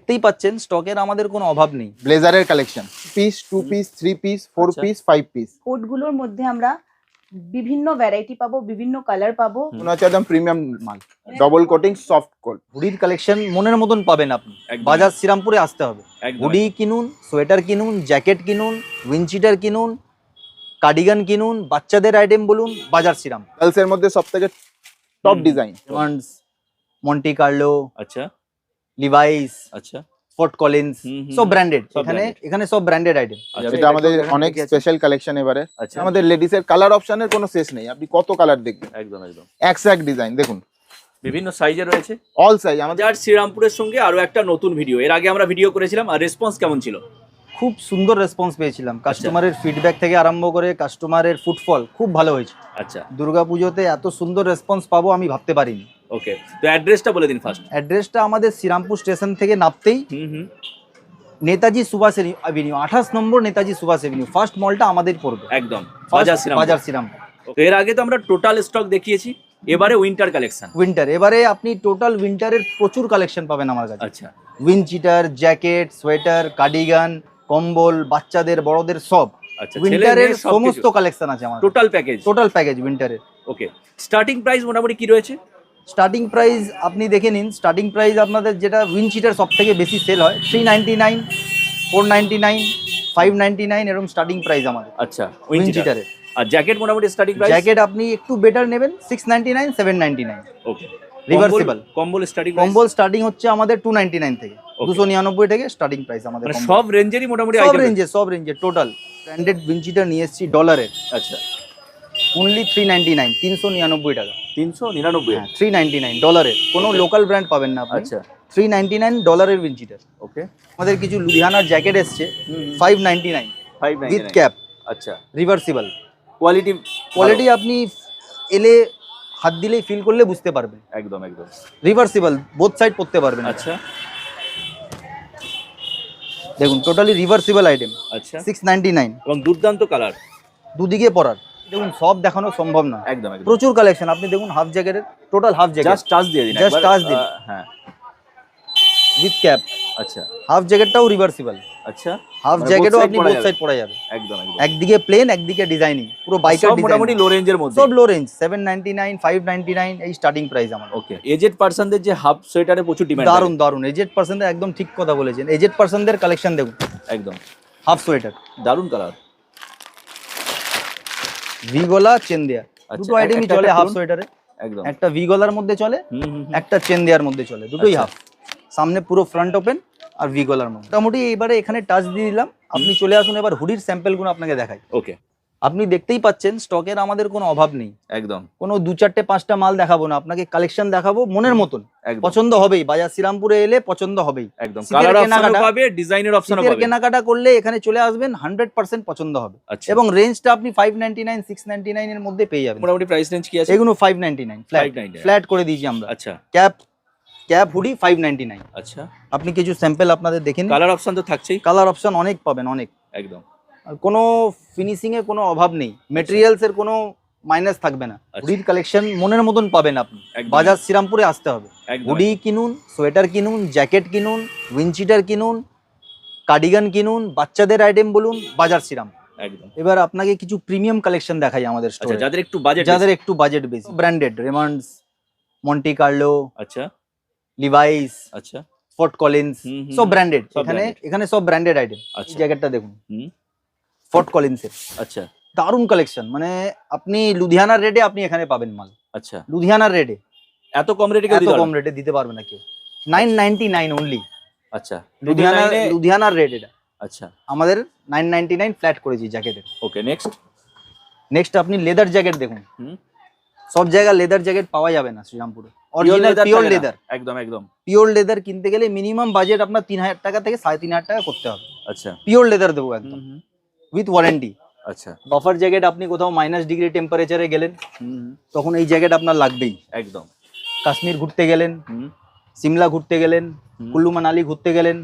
দেখতেই পাচ্ছেন স্টকের আমাদের কোনো অভাব নেই। ব্লেজারের কালেকশন পিস, 2 পিস, 3 পিস, 4 আচ্ছা। Piece, 5 piece. কোটগুলোর মধ্যে আমরা বিভিন্ন ভ্যারাইটি পাবো, বিভিন্ন কালার পাবো। মনে হচ্ছে একদম প্রিমিয়াম মাল, ডবল কোটিং সফট কোট। হুডির কালেকশন মনের মতন পাবেন আপনি। একদম। বাজার শ্রীরামপুরে আসতে হবে। একদম। হুডি কিনুন, সোয়েটার কিনুন, জ্যাকেট কিনুন, উইন্ডচিটার কিনুন, কার্ডিগান কিনুন, বাচ্চাদের আইটেম বলুন, বাজার শ্রীরাম। গার্লস এর মধ্যে সবথেকে top design. Raymonds, Monte Carlo, আচ্ছা লিভাইস, আচ্ছা ফোর্ট কলিন্স, সব ব্র্যান্ডেড। সব এখানে branded। এখানে সব ব্র্যান্ডেড আইটেম। আচ্ছা, এটা আমাদের অনেক স্পেশাল কালেকশন এবারে। আচ্ছা। আমাদের লেডিস এর কালার অপশনের কোনো শেষ নেই, আপনি কত কালার দেখবেন। একদম একদম এক ডিজাইন দেখুন, বিভিন্ন সাইজে রয়েছে। All size. আমাদের বাজার শ্রীরামপুরের সঙ্গে আরো একটা নতুন ভিডিও, এর আগে আমরা ভিডিও করেছিলাম, আর রেসপন্স কেমন ছিল? খুব সুন্দর রেসপন্স পেয়েছিলাম। কাস্টমারের ফিডব্যাক থেকে আরম্ভ করে কাস্টমারের ফুটফল খুব ভালো হয়েছে। আচ্ছা দুর্গাপুজোতে এত সুন্দর রেসপন্স পাবো আমি ভাবতে পারিনি। ওকে, তো অ্যাড্রেসটা বলে দিন ফার্স্ট। অ্যাড্রেসটা আমাদের শ্রীরামপুর স্টেশন থেকে নামতেই হুম নেতাজি সুভাষ এভিনিউ, 28 নম্বর নেতাজি সুভাষ এভিনিউ, ফার্স্ট মলটা আমাদের পড়বে। একদম বাজার বাজার শ্রীরামপুর। শ্রীরামপুর। তো এর আগে তো আমরা টোটাল স্টক দেখিয়েছি, এবারে উইন্টার কালেকশন। উইন্টার, এবারে আপনি টোটাল উইন্টারের প্রচুর কালেকশন পাবেন আমার কাছে। আচ্ছা উইন্ডচিটার, জ্যাকেট, সোয়েটার, কার্ডিগান, কম্বল, বাচ্চাদের বড়দের সব আচ্ছা, উইন্টারের সমস্ত কালেকশন আছে আমার। Total package. টোটাল প্যাকেজ উইন্টারের। ওকে, স্টার্টিং প্রাইস মোটামুটি কি রয়েছে? স্টার্টিং প্রাইস আপনি দেখে নিন। স্টার্টিং প্রাইস আপনাদের যেটা উইন্ডচিটার সব থেকে বেশি সেল হয় 399, 499, 599 এরকম স্টার্টিং প্রাইস আমাদের আচ্ছা উইন্ডচিটারে। আর জ্যাকেট মোটামুটি স্টার্টিং প্রাইস? জ্যাকেট আপনি একটু বেটার নেবেন 699, 799। ওকে, রিভার্সিবল কম্বল স্টার্টিং কম্বল স্টার্টিং হচ্ছে আমাদের 299 থেকে, Okay. 299 থেকে স্টার্টিং প্রাইস আমাদের মানে কম্বল। সব রেঞ্জেরই মোটামুটি সব আইটেম। রেঞ্জে টোটাল ব্র্যান্ডেড উইন্ডচিটার নিয়ে এসেছি ডলারের, আচ্ছা অনলি 399, 399 টাকা। 399। হ্যাঁ 399 ডলারের, কোনো Okay. লোকাল ব্র্যান্ড পাবেন না আপনি। আচ্ছা 399 ডলারের উইন্ডচিটার। ওকে, আমাদের কিছু লুধিয়ানার জ্যাকেট এসছে 599 উইথ 599। ক্যাপ, আচ্ছা, রিভার্সিবল। কোয়ালিটি কোয়ালিটি আপনি এলে হাত দিলেই ফিল করলে বুঝতে পারবেন। একদম একদম। রিভার্সিবল, বোথ সাইড পড়তে পারবেন। আচ্ছা দেখুন টোটালি রিভার্সিবল আইটেম, আচ্ছা, 699, এবং দুর্দান্ত কালার। দুদিকে পরার। দেখুন সব দেখানো সম্ভব না, একদম একদম। প্রচুর কালেকশন। আপনি দেখুন হাফ জ্যাকেটের, total half jacket just touch দিয়ে দিন Just একবার। touch দিন। হ্যাঁ উইথ ক্যাপ। আচ্ছা হাফ জ্যাকেটটাও রিভার্সিবল, আচ্ছা, হাফ মানে জ্যাকেটও both side আপনি পরা বোথ যাবে। সাইড পরা যাবে। একদম একদম। একদিকে প্লেন, একদিকে ডিজাইনিং, পুরো বাইকার সব ডিজাইন। মোটামুটি লো রেঞ্জের মধ্যে। সব লো রেঞ্জ, 799, 599 এই স্টার্টিং প্রাইস আমাদের। ওকে, এজেড পার্সনদের যে হাফ সোয়েটারে প্রচুর ডিমান্ড। দারুন দারুন এজেড পার্সনদের, একদম ঠিক কথা বলেছেন। এজেড পার্সনদের কালেকশন দেখুন, একদম হাফ সোয়েটার, দারুন কালার। ভি গলা, চেন দেয়া, আচ্ছা, দুটো আইটেমই একটা চলে একটা হাফ খুলুন। সোয়েটারে। একদম। একটা ভি গলার মধ্যে চলে, একটা চেন দেয়ার মধ্যে চলে, দুটোই আচ্ছা। হাফ। সামনে পুরো ফ্রন্ট ওপেন আর ভি গলার মধ্যে। মোটামুটি এবারে এখানে টাচ দিয়ে দিলাম। আপনি চলে আসুন, এবার হুডির স্যাম্পেলগুলো আপনাকে দেখাই। ওকে, আপনি দেখতেই পাচ্ছেন স্টকের আমাদের কোনো অভাব নেই। একদম কোনো 2-4-5টা মাল দেখাবো না, আপনাকে কালেকশন দেখাবো মনের মতন। একদম পছন্দ হবেই, বাজার শ্রীরামপুরে এলে পছন্দ হবেই। একদম। শীতের কালার অপশনও কেনাকাটা- পাবে, ডিজাইনের অপশনও শীতের পাবে। কেনাকাটা করলে এখানে চলে আসবেন, 100% পছন্দ হবে। আচ্ছা, এবং রেঞ্জটা আপনি 599, 699 এর মধ্যে পেয়ে যাবেন। মোটামুটি প্রাইস রেঞ্জ কি আছে? এগুলো 599 ফ্ল্যাট, 599 ফ্ল্যাট করে দিয়েছি আমরা। আচ্ছা ক্যাপ হুডি 599। আচ্ছা, আপনি কিছু স্যাম্পল আপনাদের দেখে নিন। কালার অপশন তো থাকছেই। কালার অপশন অনেক পাবেন, অনেক। একদম আর কোনো ফিনিশিং এ কোনো অভাব নেই, মেটেরিয়ালস এর কোনো মাইনাস থাকবে না। আচ্ছা। হুডির কালেকশন মনের মতন পাবেন আপনি। একদম। বাজার শ্রীরামপুরে আসতে হবে। একদম হুডি কিনুন, সোয়েটার কিনুন, জ্যাকেট কিনুন, উইন্ডচিটার কিনুন, কার্ডিগান কিনুন, বাচ্চাদের আইটেম বলুন, বাজার শ্রীরাম। একদম। এবার আপনাকে কিছু প্রিমিয়াম কালেকশন দেখাই আমাদের আচ্ছা, স্টোরে, যাদের একটু বাজেট, যাদের একটু বাজেট বেশি। ব্র্যান্ডেড রেমন্ডস, মন্টি কার্লো, আচ্ছা লিভাইস, আচ্ছা ফোর্ট কলিন্স, সব ব্র্যান্ডেড। সব এখানে branded। এখানে সব ব্র্যান্ডেড আইটেম। আচ্ছা। এই জ্যাকেটটা দেখুন, হুম, ফোর্ট কলিন্সের আচ্ছা দারুণ কালেকশন। মানে আপনি লুধিয়ানার রেটে আপনি এখানে পাবেন মাল। আচ্ছা। লুধিয়ানার রেটে, এত কম রেটে কেউ এত দিতে কম পারবে না? রেটে দিতে পারবে না কেউ। 999 অনলি। আচ্ছা, লুধিয়ানার রেট এটা। আচ্ছা আমাদের 999 ফ্ল্যাট করেছি জ্যাকেটের। ওকে, নেক্সট। নেক্সট আপনি লেদার জ্যাকেট দেখুন। হুম, সব জায়গায় লেদার জ্যাকেট পাওয়া যাবে না শ্রীরামপুরে। Original pure leather. একদম একদম। পিওর লেদার কিনতে গেলে মিনিমাম বাজেট আপনার 3000 টাকা থেকে 3500 টাকা করতে হবে। আচ্ছা, পিওর লেদার দেবো একদম হুম, উইথ ওয়ারেন্টি। আচ্ছা, বাফার জ্যাকেট আপনি কোথাও -ডিগ্রি টেম্পারেচারে গেলেন, হুম, তখন এই জ্যাকেট আপনার লাগবেই। একদম। কাশ্মীর ঘুরতে গেলেন, হুম, সিমলা ঘুরতে গেলেন, হুম। কুল্লু মানালি ঘুরতে গেলেন,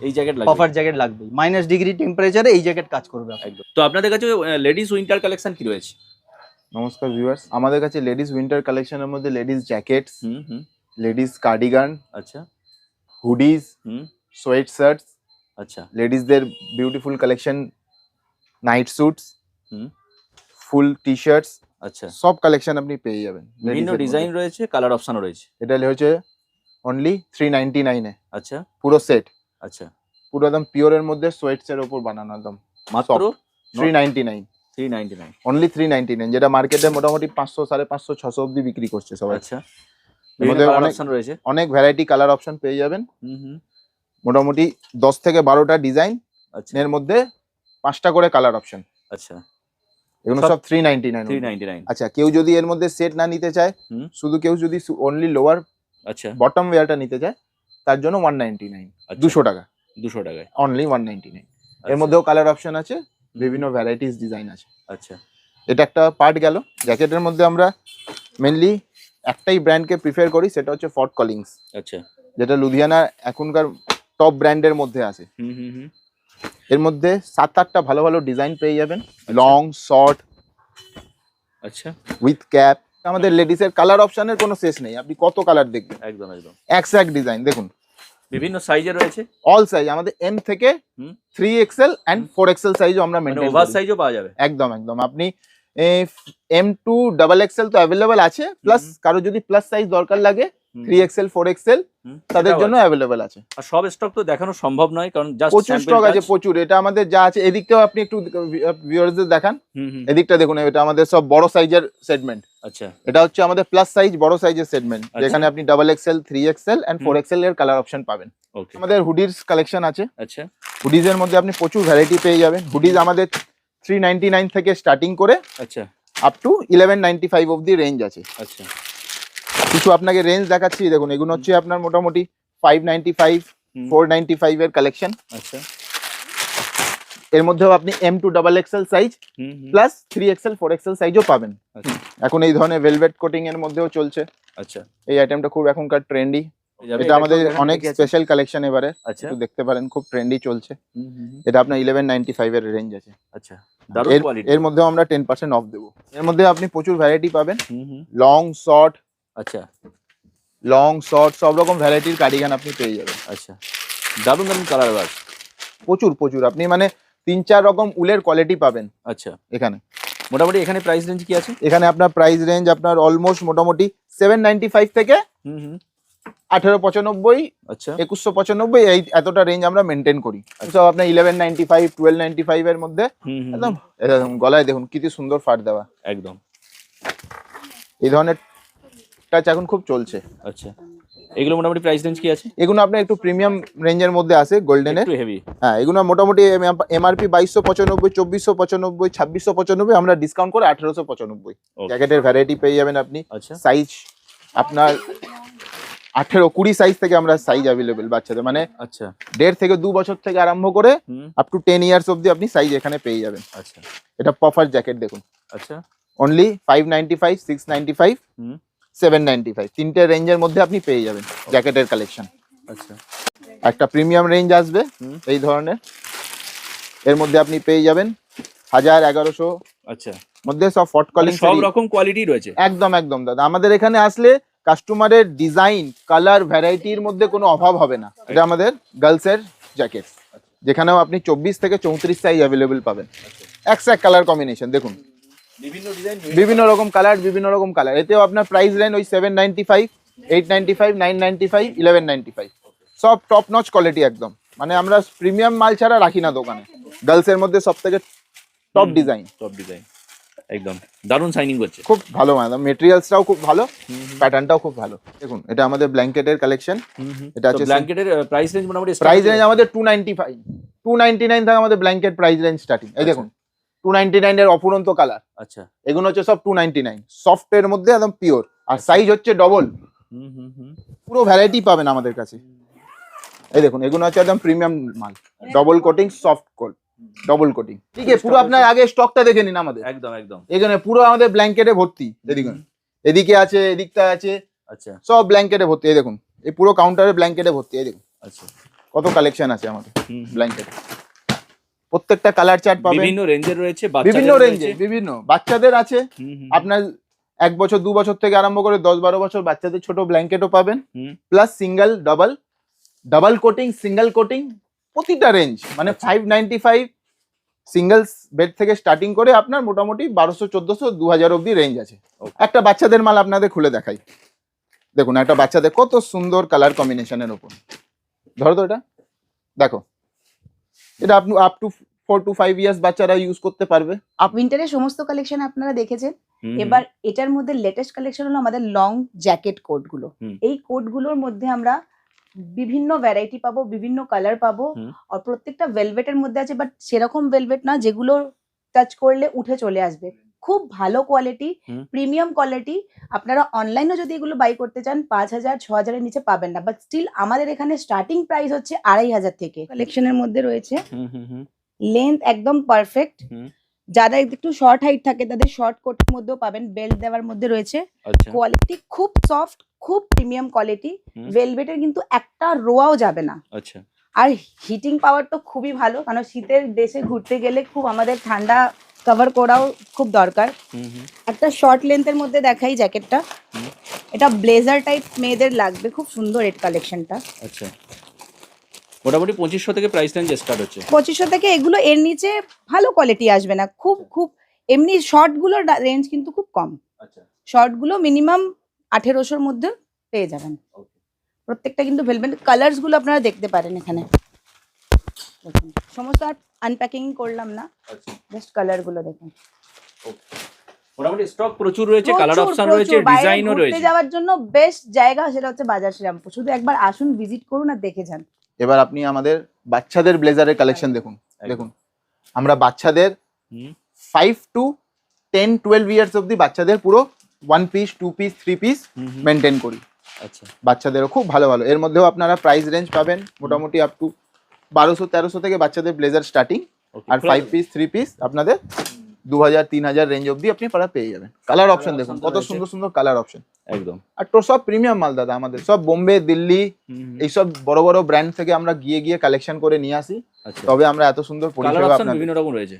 এই জ্যাকেট লাগবে। বাফার জ্যাকেট লাগবেই। -ডিগ্রি টেম্পারেচারে এই জ্যাকেট কাজ করবে আপনার। একদম। তো আপনাদের কাছে লেডিস উইন্টার কালেকশন কি রয়েছে? নমস্কার ভিউয়ার্স, আমাদের কাছে লেডিস উইন্টার কালেকশনের মধ্যে লেডিস জ্যাকেটস, হুম হুম, লেডিস কার্ডিগান, আচ্ছা, হুডিজ, হুম, সোয়েট শার্টস, আচ্ছা লেডিসদের বিউটিফুল কালেকশন, নাইট স্যুটস, হুম ফুল টি শার্টস, আচ্ছা সব কালেকশন আপনি পেয়ে যাবেন। বিভিন্ন ladies এর ডিজাইন মধ্যে। রয়েছে, কালার অপশনও রয়েছে। এটা হচ্ছে অনলি 399 এ আচ্ছা পুরো সেট, আচ্ছা পুরো একদম পিওরের মধ্যে সোয়েটস এর উপর বানানো একদম মাত্র 399, 399। অনলি 399, যেটা মার্কেটে মোটামুটি 500, 550, 600 অব্দি বিক্রি করছে সবাই। আচ্ছা এর বিভিন্ন মধ্যে কালার অনেক অপশন রয়েছে। অনেক ভ্যারাইটি কালার অপশন পেয়ে যাবেন। হুম মোটামুটি 10 থেকে 12টা ডিজাইন আচ্ছা এর মধ্যে 5টা করে কালার অপশন। আচ্ছা এগুলো সব সব 399 অবধি। 399। আচ্ছা, কেউ যদি এর মধ্যে সেট না নিতে চায়, হুম শুধু কেউ যদি অনলি লোয়ার আচ্ছা বটম ওয়্যারটা নিতে চায়, তার জন্য 199, আচ্ছা 200 টাকা 200 টাকায়। অনলি 199। এর আচ্ছা, মধ্যেও কালার অপশন আছে, বিভিন্ন ভ্যারাইটিস ডিজাইন আছে। আচ্ছা এটা একটা পার্ট গেল। জ্যাকেটের মধ্যে আমরা মেনলি একটাই ব্র্যান্ডকে প্রিফার করি, সেটা হচ্ছে ফর্ট কলিংস, আচ্ছা যেটা লুধিয়ানা এখনকার টপ ব্র্যান্ডের মধ্যে আছে। হুম এর মধ্যে 7-8টা ভালো ভালো ডিজাইন পেয়ে যাবেন, লং, শর্ট, আচ্ছা উইথ ক্যাপ। আমাদের লেডিসের কালার অপশনের কোনো শেষ নেই, আপনি কত কালার দেখবেন, একদম একদম এক সে এক ডিজাইন দেখুন। বিভিন্ন সাইজে রয়েছে, অল সাইজ আমাদের এম থেকে হুম। 3XL অ্যান্ড 4XL সাইজও আমরা মানে মেনটেন ওভার করি। সাইজও পাওয়া যাবে। একদম একদম, আপনি M2 XXL তো অ্যাভেলেবেল আছে, প্লাস কারো যদি প্লাস সাইজ দরকার লাগে হুম, 3XL 4XL হুম, তাদের সেটাও জন্য আছে। অ্যাভেলেবেল আছে। আর সব স্টক তো দেখানো সম্ভব নয়, কারণ জাস্ট প্রচুর স্টক আছে, প্রচুর। এটা আমাদের যা আছে, এদিকটাও আপনি একটু ভিউয়ারদের দেখান, হুম এদিকটা দেখুন, এটা আমাদের সব বড় সাইজের সেগমেন্ট। আচ্ছা এটা হচ্ছে আমাদের প্লাস সাইজ বড় সাইজের সেগমেন্ট, আচ্ছা। যেখানে আপনি XXL, 3XL অ্যান্ড 4XL এর কালার অপশন পাবেন। ওকে আমাদের হুডির কালেকশন আছে, আচ্ছা হুডিজ এর মধ্যে আপনি প্রচুর ভ্যারাইটি পেয়ে যাবেন। হুডিজ আমাদের 399 থেকে স্টার্টিং করে আচ্ছা আপ টু 1195 অব্দি রেঞ্জ আছে। আচ্ছা কিছু আপনাকে রেঞ্জ দেখাচ্ছি, দেখুন এগুলো হচ্ছে আপনার মোটামুটি 595, হুম, 495 এর কালেকশন। আচ্ছা এর মধ্যেও আপনি M2 XXL সাইজ হুম প্লাস 3XL 4XL সাইজও পাবেন। আচ্ছা এখন এই ধরনের ভেলভেট কোটিং এর মধ্যেও চলছে, আচ্ছা এই আইটেমটা খুব এখনকার ট্রেন্ডি। যাবে, এটা আমাদের একটু দেখান অনেক দেখি আছে। স্পেশাল কালেকশন এবারে, আচ্ছা একটু দেখতে পারেন, খুব ট্রেন্ডি চলছে। হুম, এটা আপনার 1195 এর রেঞ্জ আছে। আচ্ছা দারুণ কোয়ালিটি। এর মধ্যেও আমরা 10% অফ দেবো। এর মধ্যে আপনি প্রচুর ভ্যারাইটি পাবেন, হুম লং শর্ট, আচ্ছা সব রকম ভ্যারাইটির কার্ডিগান আপনি পেয়ে যাবেন। আচ্ছা দারুণ দারুণ কালার বাস। প্রচুর আপনি মানে 3-4 রকম উলের কোয়ালিটি পাবেন আচ্ছা এখানে। মোটামুটি এখানে প্রাইস রেঞ্জ কি আছে? এখানে আপনার প্রাইস রেঞ্জ আপনার অলমোস্ট মোটামুটি 795 থেকে হুম 1895, আচ্ছা 2195, এই এতটা রেঞ্জ আমরা মেনটেন করি। সব আপনার 1195, 1295 এর মধ্যে হুম একদম। এরকম গলায় দেখুন কি সুন্দর ফাট দেওয়া, একদম এই ধরনের টাচ এখন খুব চলছে। আচ্ছা এগুলো মোটামুটি প্রাইস রেঞ্জ কি আছে? এগুলো আপনার একটু প্রিমিয়াম রেঞ্জের মধ্যে আছে, গোল্ডেনের। একটু হেভি। হ্যাঁ, এগুলো মোটামুটি এমআরপি 2295, 2495, 2695, আমরা ডিসকাউন্ট করে 1895। Okay. জ্যাকেটের ভ্যারাইটি পেয়ে যাবেন আপনি। আচ্ছা সাইজ আপনার 18-20 সাইজ থেকে আমরা সাইজ অ্যাভেলেবেল বাচ্চাদের, মানে আচ্ছা 1.5 থেকে 2 বছর থেকে আরম্ভ করে হুম আপ টু 10 ইয়ার্স অব্দি আপনি সাইজ এখানে পেয়ে যাবেন। আচ্ছা এটা পফার জ্যাকেট দেখুন, আচ্ছা অনলি 595, 695, হুম 795, তিনটে রেঞ্জের মধ্যে আপনি পেয়ে যাবেন জ্যাকেটের কালেকশন। আচ্ছা একটা প্রিমিয়াম রেঞ্জ আসবে হুম এই ধরনের, এর মধ্যে আপনি পেয়ে যাবেন 1000-1100 আচ্ছা মধ্যে সব ফর্ট মানে কলিং। সব রকম কোয়ালিটি রয়েছে। একদম দাদা, আমাদের এখানে আসলে কাস্টমারের ডিজাইন, কালার, ভ্যারাইটির মধ্যে কোনো অভাব হবে না। এটা আমাদের গার্লসের জ্যাকেট, যেখানেও আপনি 24 থেকে 34 সাইজ অ্যাভেলেবেল পাবেন। এক কালার কম্বিনেশন দেখুন, বিভিন্ন ডিজাইন বিভিন্ন রকম কালার। এতেও আপনার প্রাইস রেঞ্জ ওই 795, 895, 995, 1195, সব টপ নচ কোয়ালিটি একদম। মানে আমরা প্রিমিয়াম মাল ছাড়া রাখি না দোকানে। গার্লসের মধ্যে সব থেকে টপ ডিজাইন, একদম দারুণ শাইনিং করছে। খুব ভালো ম্যাডাম, মেটেরিয়ালসটাও খুব ভালো, প্যাটার্নটাও খুব ভালো। দেখুন এটা আমাদের ব্ল্যাঙ্কেটের কালেকশন। এটা আছে ব্ল্যাঙ্কেটের প্রাইস রেঞ্জ মোটামুটি প্রাইস রেঞ্জ আমাদের 295, 299 থেকে আমাদের ব্ল্যাঙ্কেট প্রাইস রেঞ্জ স্টার্টিং। এই দেখুন 299 এর অপুরন্ত কালার, আচ্ছা এগুলো হচ্ছে সব 299, সফট এর মধ্যে একদম পিওর, আর সাইজ হচ্ছে ডবল। পুরো ভ্যারাইটি পাবেন আমাদের কাছে। এই দেখুন এগুলো হচ্ছে একদম প্রিমিয়াম মাল, double coating, soft coat, double coating. ঠিক আছে, পুরো আপনার আগে স্টকটা দেখে নিন আমাদের। একদম এখানে পুরো আমাদের ব্ল্যাঙ্কেটে ভর্তি। এদিকে এদিকে আছে, এদিকটা আছে, আচ্ছা সব ব্ল্যাঙ্কেটে ভর্তি। এই দেখুন এই পুরো কাউন্টারে ব্ল্যাঙ্কেটে ভর্তি। এই দেখুন আচ্ছা কত কালেকশন আছে আমাদের ব্ল্যাঙ্কেটে। প্রত্যেকটা কালার চার্ট পাবেন, বিভিন্ন রেঞ্জের রয়েছে, বিভিন্ন রেঞ্জে, বিভিন্ন বাচ্চাদের আছে। আপনার 1 বছর 2 বছর থেকে আরম্ভ করে 10-12 বছর বাচ্চাদের ছোট ব্ল্যাঙ্কেটও পাবেন, plus single, double double coating, single coating, প্রতিটা রেঞ্জ মানে 595 সিঙ্গেলস বেড থেকে স্টার্টিং করে আপনার মোটামুটি 1200, 1400, 2000 অব্দি রেঞ্জ আছে। একটা বাচ্চাদের মাল আপনাদের খুলে দেখাই। দেখুন একটা বাচ্চাদের কত সুন্দর কালার কম্বিনেশনের ওপর, ধরো তো এটা দেখো, এটা আপনি আপ টু 4 to 5 ইয়ার্স বাচ্চারা ইউজ করতে পারবে। উইন্টারের সমস্ত কালেকশন আপনারা দেখেছেন। হুম, এবার এটার মধ্যে লেটেস্ট কালেকশন হলো আমাদের লং জ্যাকেট কোটগুলো। হুম। এই কোটগুলোর মধ্যে আমরা বিভিন্ন ভ্যারাইটি পাবো, বিভিন্ন কালার পাবো। হুম। আর প্রত্যেকটা ভেলভেটের মধ্যে আছে, বাট সেরকম ভেলভেট না যেগুলো টাচ করলে উঠে চলে আসবে। খুব ভালো কোয়ালিটি, হুম। Premium quality. আপনারা অনলাইনে যদি এগুলো বাই করতে চান 5000, 6000 এর নিচে পাবেন না, বাট স্টিল আমাদের এখানে স্টার্টিং প্রাইস হচ্ছে 2500 থেকে। কালেকশনের মধ্যে রয়েছে হুম, হুম, হুম, লেন্থ একদম পারফেক্ট। হুম। যারা একটু শর্ট হাইট থাকে তাদের শর্ট কোটের মধ্যেও পাবেন, বেল্ট দেওয়ার মধ্যে রয়েছে। আচ্ছা। কোয়ালিটি খুব সফট, খুব প্রিমিয়াম কোয়ালিটি। হুম। ভেলভেটের কিন্তু একটা রোয়াও যাবে না। আচ্ছা। আর হিটিং পাওয়ার তো খুবই ভালো, কারণ শীতের দেশে ঘুরতে গেলে খুব আমাদের ঠান্ডা কভার করাও খুব দরকার। হুম, হুম, একটা শর্ট লেন্থের মধ্যে দেখাই জ্যাকেটটা। হুম। এটা ব্লেজার টাইপ মেয়েদের লাগবে, খুব সুন্দর এর কালেকশনটা। আচ্ছা। মোটামুটি 2500 থেকে প্রাইস রেঞ্জ স্টার্ট হচ্ছে। 2500 থেকে এগুলো, এর নিচে ভালো কোয়ালিটি আসবে না। খুব খুব এমনি শর্ট গুলোর রেঞ্জ কিন্তু খুব কম। আচ্ছা। শর্ট গুলো মিনিমাম 1800-র মধ্যে পেয়ে যাবেন। Okay. প্রত্যেকটা কিন্তু ভেলভেট। কালার্স গুলো আপনারা দেখতে পারেন এখানে। দেখুন, সমস্ত আর আনপ্যাকিং করলাম না, আচ্ছা। জাস্ট কালার গুলো দেখুন। মোটামুটি স্টক প্রচুর রয়েছে, কালার প্রচুর, অপশন প্রচুর। রয়েছে, বাইরে ডিজাইনও ঘুরতে রয়েছে। যাওয়ার জন্য বেস্ট জায়গা সেটা হচ্ছে বাজার শ্রীরামপুর। শুধু একবার আসুন, ভিজিট করুন আর দেখে যান। এবার আপনি আমাদের বাচ্চাদের ব্লেজারের কালেকশন দেখুন। দেখুন আমরা বাচ্চাদের হুম। 5 to 10, 12 ইয়ার্স অব্দি বাচ্চাদের পুরো 1 পিস, 2 পিস, 3 পিস হুম, হুম। মেনটেন করি। আচ্ছা। বাচ্চাদেরও খুব ভালো ভালো, এর মধ্যেও আপনারা প্রাইস রেঞ্জ পাবেন মোটামুটি আপ টু 1200, 1300 থেকে বাচ্চাদের ব্লেজার স্টার্টিং। Okay, আর খোলা 5 পিস, 3 পিস আপনাদের 2000, 3000 রেঞ্জ অব্দি আপনি পারা পেয়ে যাবেন। কালার অপশন দেখুন option তো কত রয়েছে। সুন্দর সুন্দর কালার অপশন। একদম। আর তো সব প্রিমিয়াম মাল দাদা, আমাদের সব বোম্বে, দিল্লি হুম, হুম। এইসব বড় বড় ব্র্যান্ড থেকে আমরা গিয়ে গিয়ে কালেকশন করে নিয়ে আসি, আচ্ছা। তবে আমরা এত সুন্দর কালার পরিষেবা অপশন আপনাদের। বিভিন্ন রকম রয়েছে।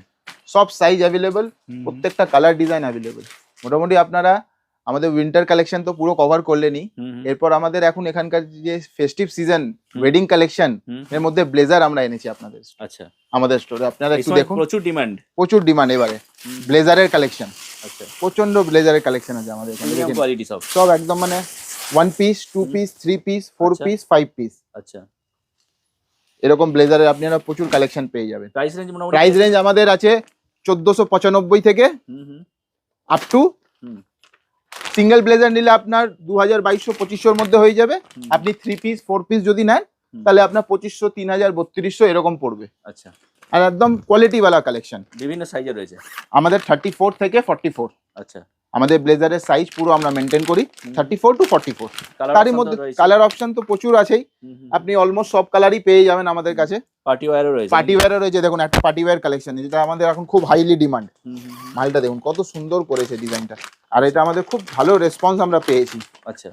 সব সাইজ অ্যাভেলেবল, হুম, হুম। প্রত্যেকটা কালার ডিজাইন অ্যাভেলেবল। মোটামুটি আপনারা আমাদের উইন্টার কালেকশন তো পুরো কভার করলেনই, হুম, হুম। এরপর আমাদের এখন এখানকার যে ফেস্টিভ সিজন হুম। ওয়েডিং কালেকশন হুম। এর মধ্যে ব্লেজার আমরা এনেছি আপনাদের আচ্ছা। আমাদের স্টোরে। আপনারা এই একটু সময় দেখুন, প্রচুর ডিমান্ড। প্রচুর ডিমান্ড এবারে হুম। ব্লেজারের কালেকশন, আচ্ছা। প্রচন্ড ব্লেজারের কালেকশন আছে আমাদের এখানে। প্রিমিয়াম দেখেন, কোয়ালিটি সব। সব একদম মানে 1 পিস, 2 পিস, 3 পিস, 4 আচ্ছা। পিস, 5 পিস আচ্ছা। এরকম ব্লেজারের আপনারা প্রচুর কালেকশন পেয়ে যাবেন। প্রাইস রেঞ্জ মোটামুটি প্রাইস রেঞ্জ আমাদের আছে 1495 থেকে হুম, হুম। আপ টু, হুম। সিঙ্গেল ব্লেজার নিলে আপনার 2000, 2200, 2500-র মধ্যে হয়ে যাবে। হুম। আপনি 3 পিস, 4 পিস যদি নেন হুম। তাহলে আপনার 2500, 3000, 3200 এরকম পড়বে। আচ্ছা। আর একদম কোয়ালিটি ওয়ালা কালেকশন। বিভিন্ন সাইজে রয়েছে। আমাদের 34 থেকে 44 আচ্ছা। আমাদের ব্লেজারের সাইজ পুরো আমরা মেনটেন করি, হুম। 34 to 44। কালার তারই মধ্যে কালার অপশন তো প্রচুর আছেই, আপনি অলমোস্ট সব কালারই পেয়ে যাবেন আমাদের কাছে। পার্টি ওয়্যারও রয়েছে। পার্টি ওয়্যারও রয়েছে, দেখুন একটা পার্টি ওয়্যার কালেকশন, যেটা আমাদের এখন খুব হাইলি ডিমান্ড। হুম, হুম, হুম। মালটা দেখুন কত সুন্দর করেছে ডিজাইনটা, আর এটা আমাদের খুব ভালো রেসপন্স আমরা পেয়েছি। আচ্ছা।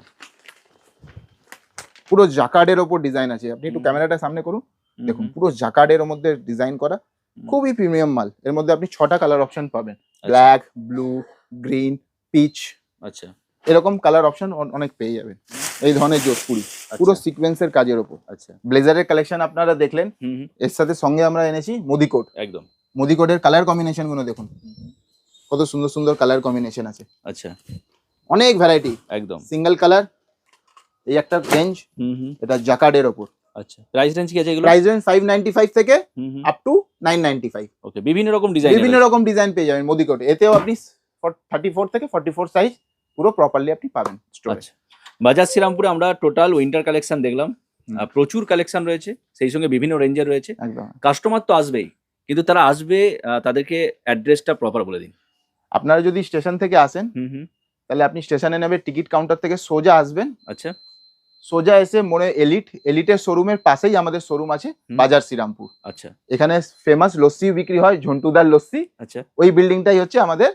পুরো জাকার্ডের ওপর ডিজাইন আছে, আপনি একটু হুম। ক্যামেরাটা সামনে করুন। হুম, দেখুন হুম। পুরো জাকার্ডের মধ্যে ডিজাইন করা, হুম। খুবই প্রিমিয়াম মাল। এর মধ্যে আপনি 6টা কালার অপশন পাবেন, আচ্ছা। ব্ল্যাক, ব্লু, গ্রিন, পিচ, আচ্ছা। এরকম কালার অপশন অনেক পেয়ে যাবেন। এই ধরনের জোটপুরি পুরো আচ্ছা। সিকোয়েন্সের কাজের ওপর। আচ্ছা। ব্লেজারের কালেকশন আপনারা দেখলেন, হুম, হুম। এর সাথে সঙ্গে আমরা এনেছি মোদি কোট। একদম। মোদি কোটের কালার কম্বিনেশন গুলো দেখুন, কত সুন্দর সুন্দর কালার কম্বিনেশন আছে, আচ্ছা। অনেক ভ্যারাইটি। একদম। সিঙ্গেল কালার, এই একটা রেঞ্জ, হুম, হুম। এটা জাকার্ডের ওপর। আচ্ছা। প্রাইস রেঞ্জ কি আছে এগুলো? প্রাইস রেঞ্জ 595 থেকে হুম, হুম। Up two 995। ওকে, বিভিন্ন রকম ডিজাইন। বিভিন্ন রকম ডিজাইন পেয়ে যাবেন মোদি কোটে। এতেও আপনি 34 থেকে 44 সাইজ পুরো প্রপারলি আপনি পাবেন স্টোরে। আচ্ছা। বাজার শ্রীরামপুরে আমরা টোটাল উইন্টার কালেকশন দেখলাম। হুম। প্রচুর কালেকশন রয়েছে, সেই সঙ্গে বিভিন্ন রেঞ্জের রয়েছে। একদম। কাস্টমার তো আসবেই, কিন্তু তারা আসবে, তাদেরকে অ্যাড্রেসটা প্রপার বলে দিন। আপনারা যদি স্টেশন থেকে আসেন হুম, হুম। তাহলে আপনি স্টেশনে নেবে, টিকিট কাউন্টার থেকে সোজা আসবেন, আচ্ছা। সোজা এসে মনে এলিটের শোরুমের পাশেই আমাদের শোরুম আছে, হুম। বাজার শ্রীরামপুর। আচ্ছা। এখানে ফেমাস লস্যি বিক্রি হয়, ঝন্টুদার লস্যি। আচ্ছা। ওই বিল্ডিংটাই হচ্ছে আমাদের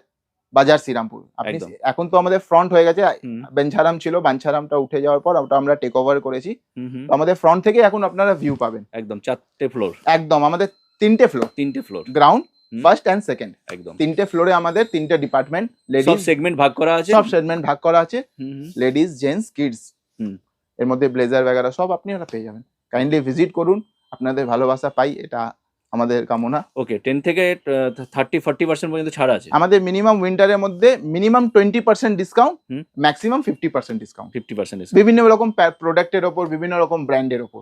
বাজার শ্রীরামপুর। আপনি একদম। এখন তো আমাদের ফ্রন্ট হয়ে গেছে, হুম, বেঞ্ছারাম ছিল, বাঞ্ছারামটা উঠে যাওয়ার পর ওটা আমরা টেক ওভার করেছি। হুম, হুম। তো আমাদের ফ্রন্ট থেকে এখন আপনারা ভিউ পাবেন। একদম 4টে ফ্লোর। একদম আমাদের 3টে ফ্লোর, 3টে floor. Ground, hmm. First and second, একদম 3টে ফ্লোরে আমাদের 3টে ডিপার্টমেন্ট, সব লেডিস, সেগমেন্ট ভাগ করা আছে। সব সেগমেন্ট ভাগ করা আছে, হুম, হুম। Ladies, gents, kids. হুম। এর মধ্যে ব্লেজার वगैरह সব আপনি ওরা পেয়ে যাবেন। কাইন্ডলি ভিজিট করুন, আপনাদের ভালোবাসা পাই, এটা আমাদের কামনা। ওকে, 10 থেকে 30-40% পর্যন্ত ছাড় আছে। আমাদের মিনিমাম উইন্টারের মধ্যে মিনিমাম 20% ডিসকাউন্ট, হুম। ম্যাক্সিমাম 50% ডিসকাউন্ট 50% বিভিন্ন রকম প্রোডাক্টের ওপর, বিভিন্ন রকম ব্র্যান্ডের ওপর।